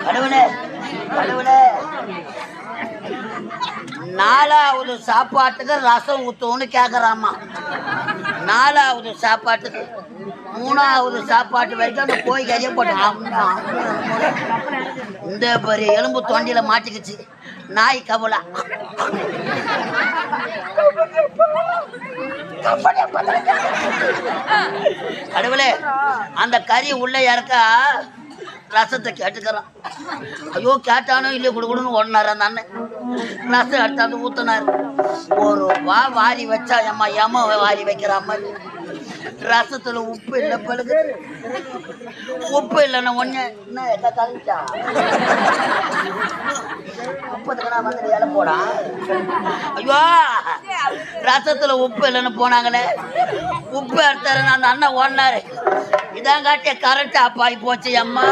கடவுளே கடவுளே, 4வது சாப்பாட்டுக்கு ரசம் ஊத்தோன்னு கேக்குறாமா. 4வது சாப்பாட்டுக்கு 3வது சாப்பாட்டு வரைக்கும் அந்த கோய் கைய போட்டான். இந்த பெரிய எலும்பு தொண்டியில மாட்டிக்கிச்சு. நாய் கபலா கடவுளே, அந்த கறி உள்ள இறக்கா ரசத்தை கேட்டுக்கிறான். ஐயோ கேட்டானோ இல்லையோ கொடுக்கணும்னு ஓடினார் அந்த அண்ணன். ரசம் எடுத்தாந்து ஊத்தினார். ஒரு வாரி வச்சா எம்மா வாரி வைக்கிற மாதிரி. ரசத்துல உப்பு இல்லை பழுகு. உப்பு இல்லைன்னா ஒண்ணு என்ன கழிச்சா உப்பத்துக்கு நான் வந்து இலை போடா. ஐயோ ரசத்துல உப்பு இல்லைன்னு போனாங்களே. உப்பு எடுத்தாரு அந்த அண்ணன் ஓடினாரு. இதான் காட்டிய கரெக்டா பாய் போச்சு அம்மா.